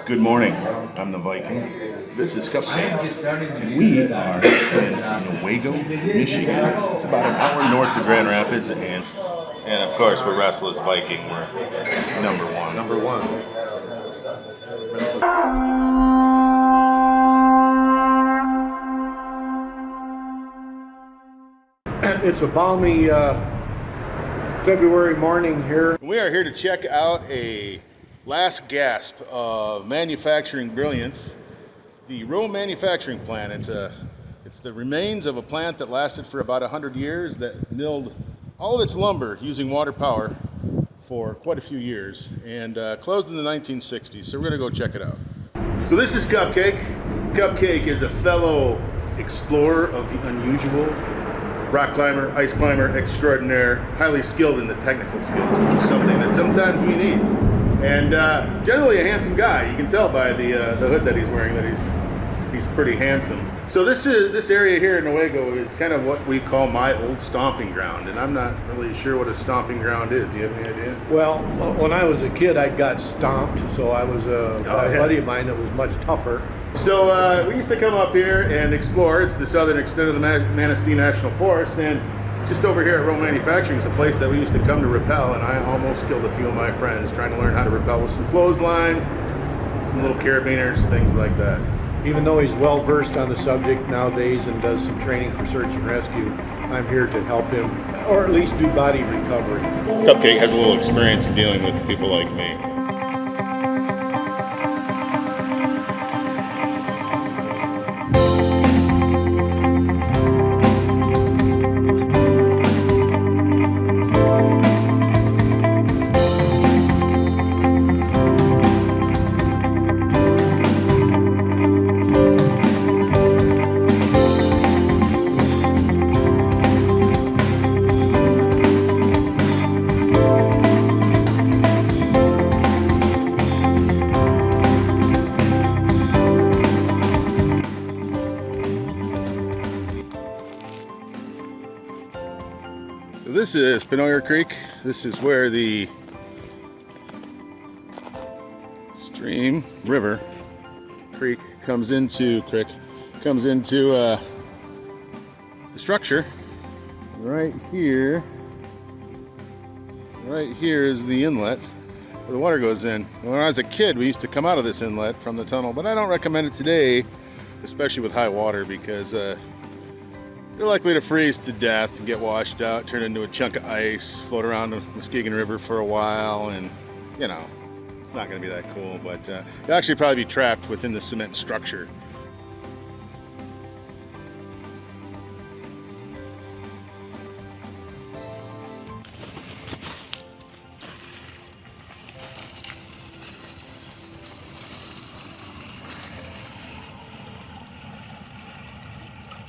Good morning. I'm the Viking. This is Cupcake. We are in Newaygo, Michigan. It's about an hour north of Grand Rapids, and of course we're Restless Viking. We're number one. Number one. It's a balmy February morning here. We are here to check out a last gasp of manufacturing brilliance, the Rowe Manufacturing Plant. It's the remains of a plant that lasted for about 100 years, that milled all of its lumber using water power for quite a few years, and closed in the 1960s. So we're gonna go check it out. So this is Cupcake. Cupcake is a fellow explorer of the unusual, rock climber, ice climber extraordinaire, highly skilled in the technical skills, which is something that sometimes we need. And generally a handsome guy. You can tell by the hood that he's wearing that he's pretty handsome. So this area here in Newaygo is kind of what we call my old stomping ground, and I'm not really sure what a stomping ground is. Do you have any idea? Well, when I was a kid, I got stomped, so I was a buddy of mine that was much tougher. So we used to come up here and explore. It's the southern extent of the Manistee National Forest, and just over here at Rowe Manufacturing is a place that we used to come to rappel, and I almost killed a few of my friends trying to learn how to rappel with some clothesline, some little carabiners, things like that. Even though he's well versed on the subject nowadays and does some training for search and rescue, I'm here to help him, or at least do body recovery. Cupcake has a little experience in dealing with people like me. So this is Penoyer Creek. This is where the creek comes into the structure. Right here is the inlet where the water goes in. When I was a kid, we used to come out of this inlet from the tunnel, but I don't recommend it today, especially with high water, because you're likely to freeze to death and get washed out, turn into a chunk of ice, float around the Muskegon River for a while, and you know, it's not going to be that cool, but you'll actually probably be trapped within the cement structure.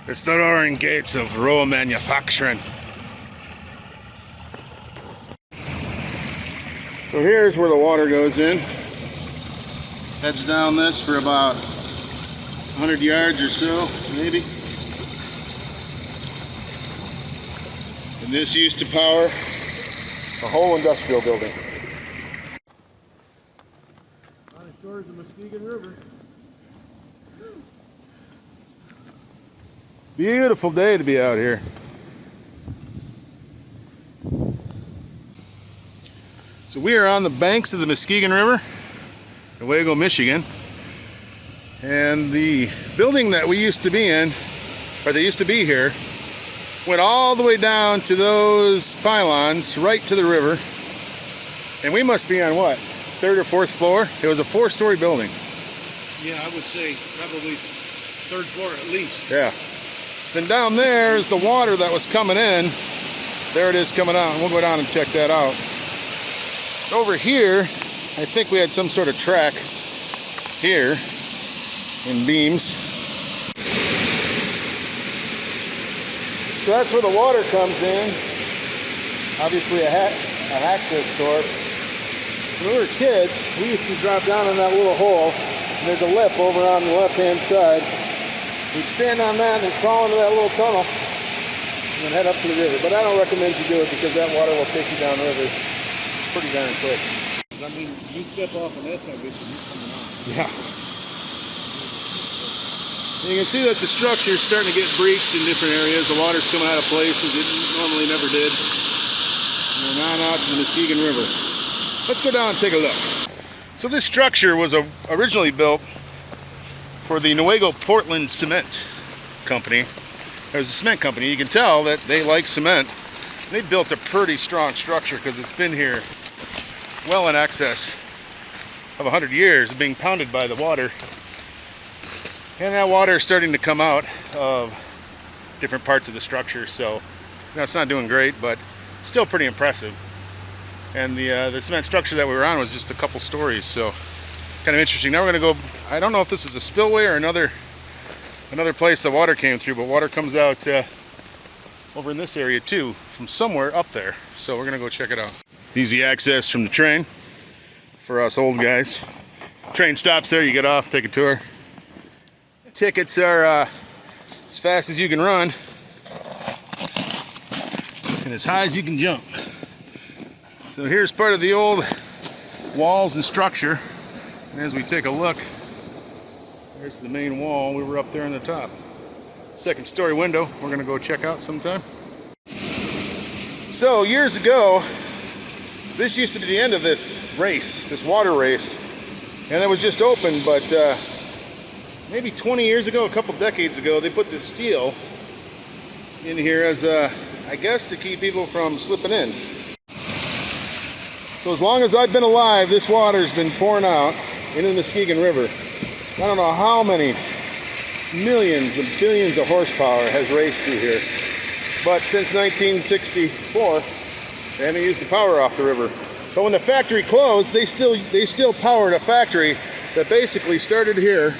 It's the roaring gates of Rowe Manufacturing. So here's where the water goes in. Heads down this for about 100 yards or so, maybe. And this used to power a whole industrial building. On the shores of the Muskegon River. Beautiful day to be out here. So we are on the banks of the Muskegon River, Newaygo, Michigan. And the building that we used to be in, or that used to be here, went all the way down to those pylons, right to the river. And we must be on what, 3rd or 4th floor? It was a 4-story building. Yeah, I would say probably 3rd floor at least. Yeah. Then down there is the water that was coming in. There it is coming out, and we'll go down and check that out. Over here, I think we had some sort of track here in beams. So that's where the water comes in. Obviously a access store. When we were kids, we used to drop down in that little hole, and there's a lip over on the left-hand side. We'd stand on that and crawl into that little tunnel and then head up to the river. But I don't recommend you do it because that water will take you down the river pretty darn quick. I mean, you step off on that side, you're coming out. Yeah. And you can see that the structure is starting to get breached in different areas. The water's coming out of places it normally never did. And on out to the Muskegon River. Let's go down and take a look. So this structure was originally built for the Newaygo Portland Cement Company. There's a cement company. You can tell that they like cement. They built a pretty strong structure because it's been here well in excess of 100 years, being pounded by the water. And that water is starting to come out of different parts of the structure. So it's not doing great, but still pretty impressive. And the cement structure that we were on was just a couple stories, so kind of interesting. Now we're going to go, I don't know if this is a spillway or another place the water came through, but water comes out over in this area too, from somewhere up there. So we're going to go check it out. Easy access from the train for us old guys. Train stops there, you get off, take a tour. Tickets are as fast as you can run and as high as you can jump. So here's part of the old walls and structure. And as we take a look, there's the main wall. We were up there on the top. Second story window we're going to go check out sometime. So years ago, this used to be the end of this race, this water race. And it was just open, but maybe 20 years ago, a couple decades ago, they put this steel in here as, I guess, to keep people from slipping in. So as long as I've been alive, this water's been pouring out into the Muskegon River. I don't know how many millions and billions of horsepower has raced through here. But since 1964, they haven't used the power off the river. But when the factory closed, they still powered a factory that basically started here,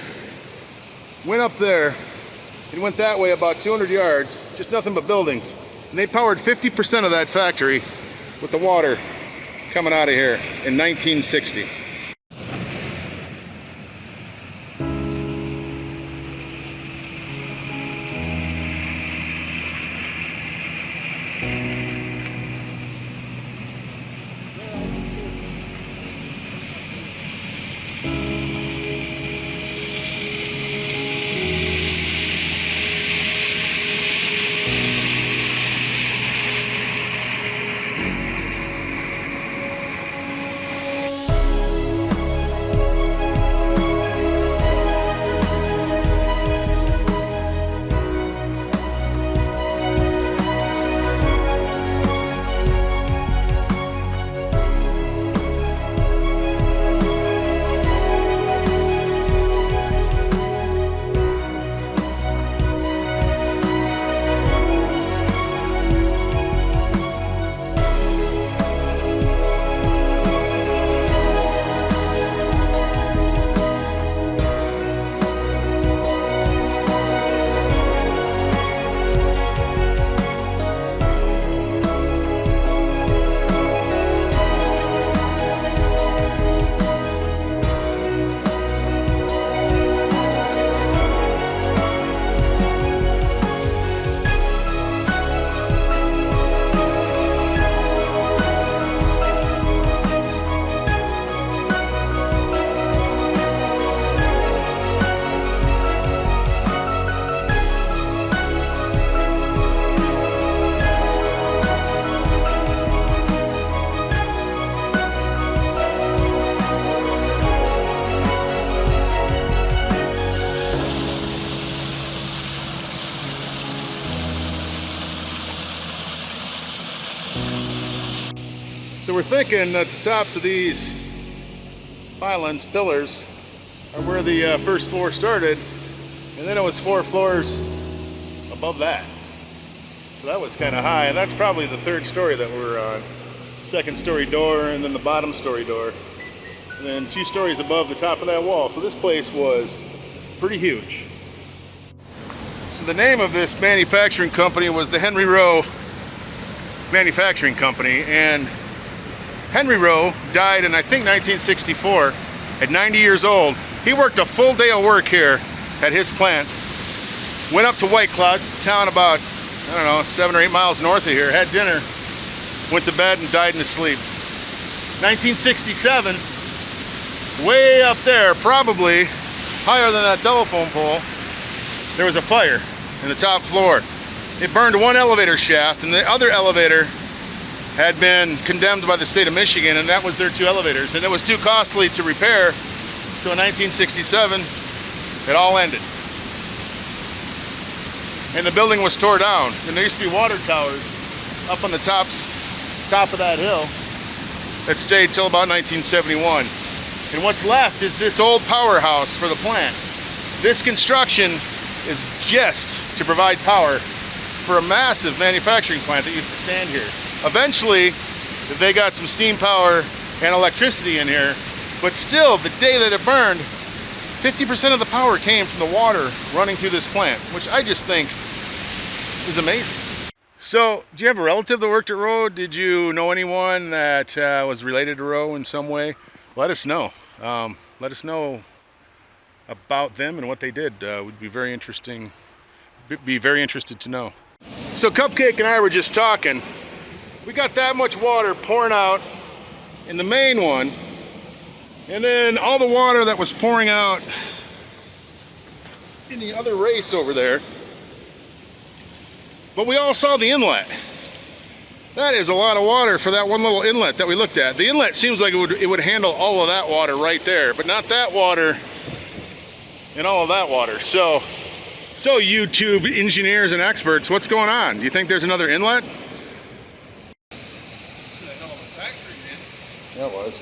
went up there, and went that way about 200 yards, just nothing but buildings. And they powered 50% of that factory with the water coming out of here in 1960. So we're thinking that the tops of these pylons, pillars, are where the first floor started, and then it was 4 floors above that. So that was kind of high, and that's probably the 3rd story that we're on. 2nd story door, and then the bottom story door, and then 2 stories above the top of that wall. So this place was pretty huge. So the name of this manufacturing company was the Rowe Manufacturing Company, and Henry Rowe died in, I think, 1964 at 90 years old. He worked a full day of work here at his plant, went up to White Cloud, it's a town about, I don't know, 7 or 8 miles north of here, had dinner, went to bed and died in his sleep. 1967, way up there, probably higher than that telephone pole, there was a fire in the top floor. It burned one elevator shaft, and the other elevator had been condemned by the state of Michigan, and that was their 2 elevators, and it was too costly to repair. So in 1967, it all ended. And the building was tore down. And there used to be water towers up on the top of that hill that stayed till about 1971. And what's left is this old powerhouse for the plant. This construction is just to provide power for a massive manufacturing plant that used to stand here. Eventually, they got some steam power and electricity in here, but still, the day that it burned, 50% of the power came from the water running through this plant, which I just think is amazing. So, do you have a relative that worked at Rowe? Did you know anyone that was related to Rowe in some way? Let us know. Let us know about them and what they did. Would be very interesting. Be very interested to know. So Cupcake and I were just talking. We got that much water pouring out in the main one, and then all the water that was pouring out in the other race over there. But we all saw the inlet. That is a lot of water for that one little inlet that we looked at. The inlet seems like it would handle all of that water right there, but not that water and all of that water. So YouTube engineers and experts, what's going on? Do you think there's another inlet? Yeah, it was.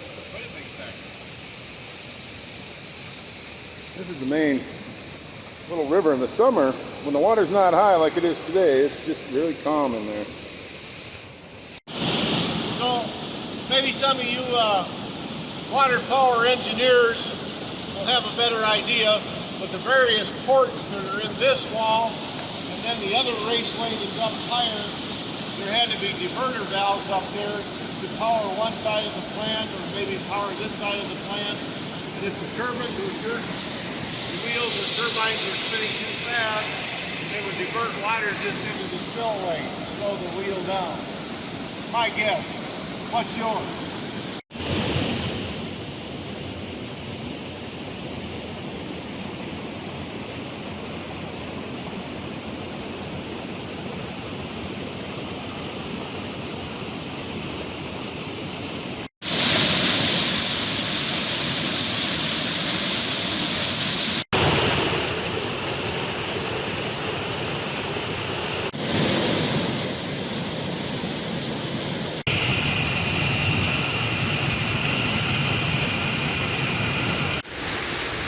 This is the main little river in the summer. When the water's not high like it is today, it's just really calm in there. So maybe some of you water power engineers will have a better idea, but the various ports that are in this wall and then the other raceway that's up higher, there had to be diverter valves up there to power one side of the plant or maybe power this side of the plant. And if the turbines were the wheels or turbines were spinning too fast, they would divert water just into the spillway to slow the wheel down. My guess. What's yours?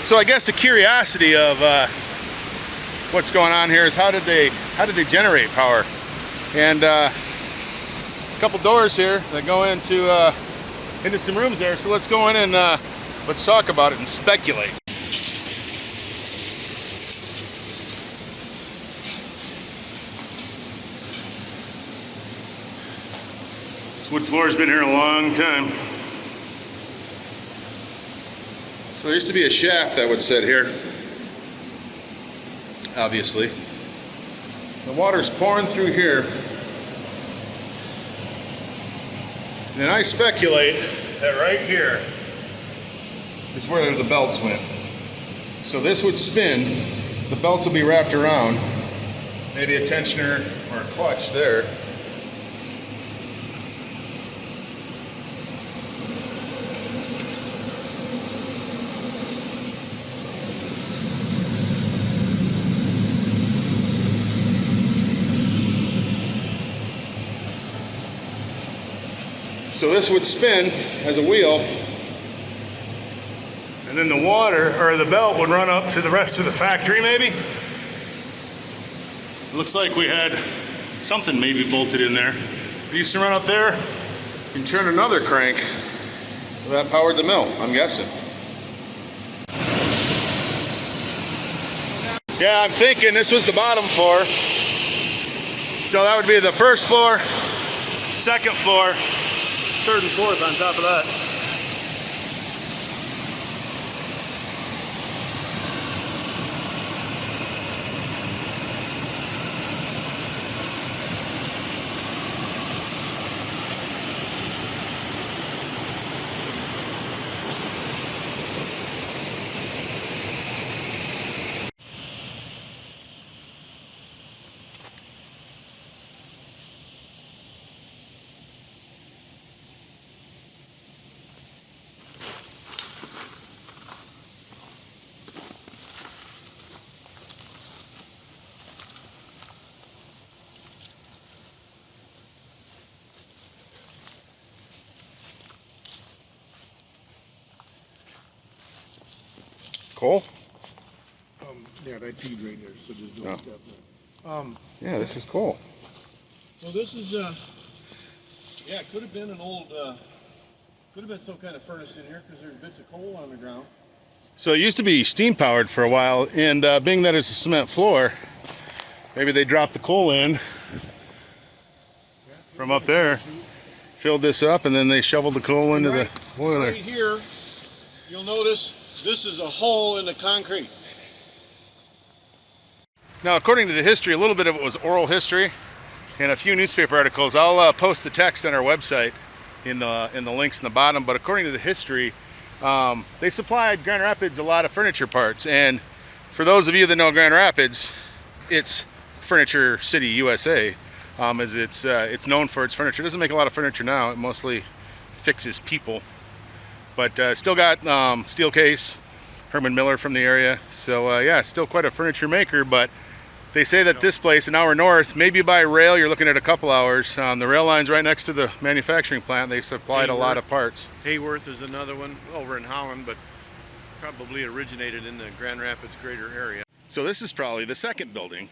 So I guess the curiosity of what's going on here is how did they generate power? And a couple doors here that go into some rooms there. So let's go in and let's talk about it and speculate. This wood floor has been here a long time. So there used to be a shaft that would sit here, obviously. The water's pouring through here. And I speculate that right here is where the belts went. So this would spin, the belts will be wrapped around, maybe a tensioner or a clutch there. So this would spin as a wheel, and then the water, or the belt, would run up to the rest of the factory maybe. It looks like we had something maybe bolted in there. It used to run up there and turn another crank that powered the mill, I'm guessing. Yeah, I'm thinking this was the bottom floor. So that would be the first floor, second floor, third and fourth on top of that. coal? Yeah, that feed right there, so there's no Oh. step there. Yeah, this is coal. So this is, yeah, it could have been an old, could have been some kind of furnace in here because there's bits of coal on the ground. So it used to be steam powered for a while, and being that it's a cement floor, maybe they dropped the coal in from up there, filled this up, and then they shoveled the coal into the boiler. Right here, you'll notice this is a hole in the concrete. Now, according to the history, a little bit of it was oral history and a few newspaper articles. I'll post the text on our website in the links in the bottom. But according to the history, they supplied Grand Rapids a lot of furniture parts. And for those of you that know Grand Rapids, it's Furniture City, USA, as it's known for its furniture. It doesn't make a lot of furniture now. It mostly fixes people. But still got steel case, Herman Miller from the area. So yeah, it's still quite a furniture maker. But they say that this place, an hour north, maybe by rail, you're looking at a couple hours. The rail line's right next to the manufacturing plant. They supplied a lot of parts. Hayworth is another one over in Holland, but probably originated in the Grand Rapids greater area. So this is probably the second building.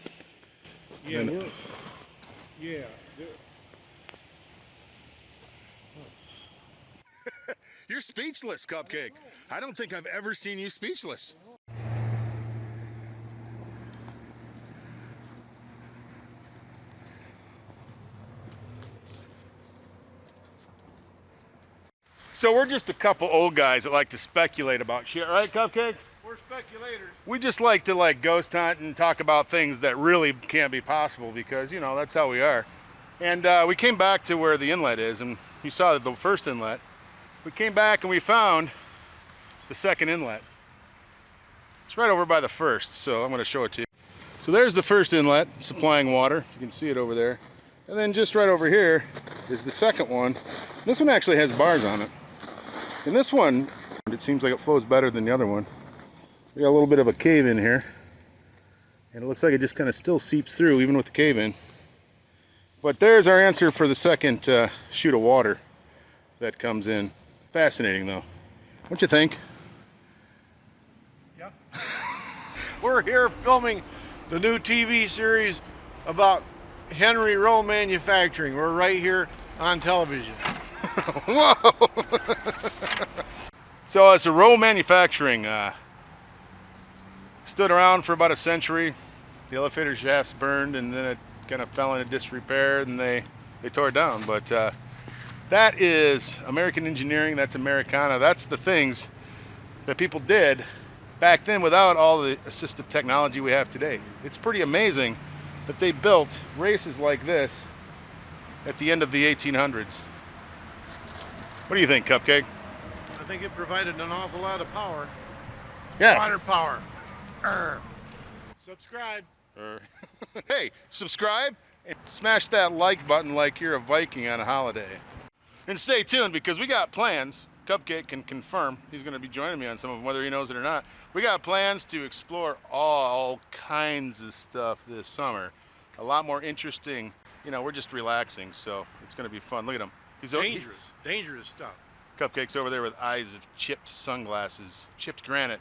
Yeah, yeah. You're speechless, Cupcake. I don't think I've ever seen you speechless. So we're just a couple old guys that like to speculate about shit, right, Cupcake? We're speculators. We just like to ghost hunt and talk about things that really can't be possible because, you know, that's how we are. And we came back to where the inlet is, and you saw the first inlet. We came back and we found the second inlet. It's right over by the first, so I'm going to show it to you. So there's the first inlet supplying water. You can see it over there. And then just right over here is the second one. This one actually has bars on it. And this one, it seems like it flows better than the other one. We got a little bit of a cave in here. And it looks like it just kind of still seeps through even with the cave in. But there's our answer for the second chute of water that comes in. Fascinating though. What you think? Yeah. We're here filming the new TV series about Rowe Manufacturing. We're right here on television. Whoa! So it's a Rowe Manufacturing. Stood around for about a century. The elevator shafts burned and then it kind of fell into disrepair and they tore it down. But that is American engineering. That's Americana. That's the things that people did back then without all the assistive technology we have today. It's pretty amazing that they built races like this at the end of the 1800s. What do you think, Cupcake? I think it provided an awful lot of power. Yeah. Water power. Subscribe. Hey, subscribe and smash that like button like you're a Viking on a holiday. And stay tuned because we got plans. Cupcake can confirm. He's going to be joining me on some of them, whether he knows it or not. We got plans to explore all kinds of stuff this summer. A lot more interesting. You know, we're just relaxing, so it's going to be fun. Look at him. He's Dangerous stuff. Cupcake's over there with eyes of chipped sunglasses, chipped granite.